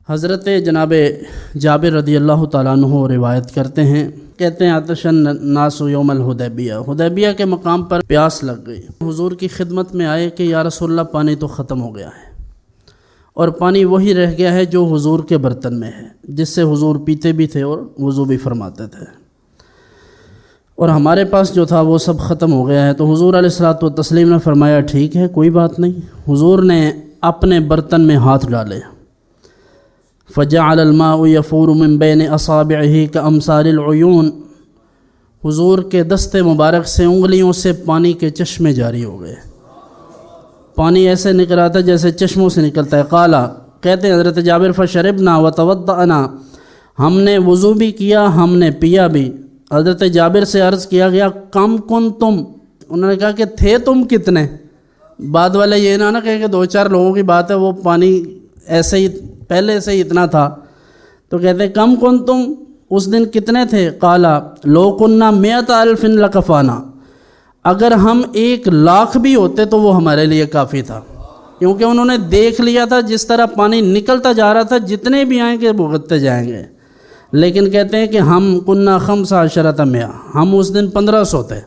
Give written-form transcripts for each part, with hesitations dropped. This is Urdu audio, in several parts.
حضرت جناب جابر رضی اللہ تعالیٰ عنہ روایت کرتے ہیں، کہتے ہیں آتش الناس یوم الحدیبیہ، حدیبیہ کے مقام پر پیاس لگ گئی، حضور کی خدمت میں آئے کہ یا رسول اللہ پانی تو ختم ہو گیا ہے، اور پانی وہی رہ گیا ہے جو حضور کے برتن میں ہے، جس سے حضور پیتے بھی تھے اور وضو بھی فرماتے تھے، اور ہمارے پاس جو تھا وہ سب ختم ہو گیا ہے۔ تو حضور علیہ الصلوۃ والتسلیم نے فرمایا ٹھیک ہے، کوئی بات نہیں۔ حضور نے اپنے برتن میں ہاتھ ڈالے، فجعل الماء يفور من بين اصابعه كامثال العيون، حضور کے دست مبارک سے انگلیوں سے پانی کے چشمے جاری ہو گئے، پانی ایسے نکل رہا تھا جیسے چشموں سے نکلتا ہے۔ قالا، کہتے ہیں حضرت جابر فشربنا وتوضأنا، ہم نے وضو بھی کیا، ہم نے پیا بھی۔ حضرت جابر سے عرض کیا گیا کم کنتم، انہوں نے کہا کہ تھے تم کتنے؟ بعد والے یہ نہ کہے کہ 2-4 لوگوں کی بات ہے، وہ پانی ایسے ہی پہلے سے ہی اتنا تھا، تو کہتے ہیں کم کنتم، اس دن کتنے تھے؟ قالا لو کننا 100,000 لکفانا، اگر ہم 1,00,000 بھی ہوتے تو وہ ہمارے لیے کافی تھا، کیونکہ انہوں نے دیکھ لیا تھا جس طرح پانی نکلتا جا رہا تھا، جتنے بھی آئیں گے بھگتتے جائیں گے۔ لیکن کہتے ہیں کہ ہم کننا 15,100، ہم اس دن 1,500 تھے،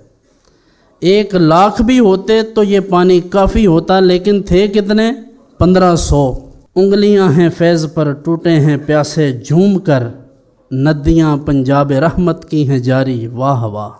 1,00,000 بھی ہوتے تو یہ پانی کافی ہوتا، لیکن تھے کتنے؟ 1,500۔ انگلیاں ہیں فیض پر، ٹوٹے ہیں پیاسے جھوم کر، ندیاں پنجاب رحمت کی ہیں جاری، واہ واہ۔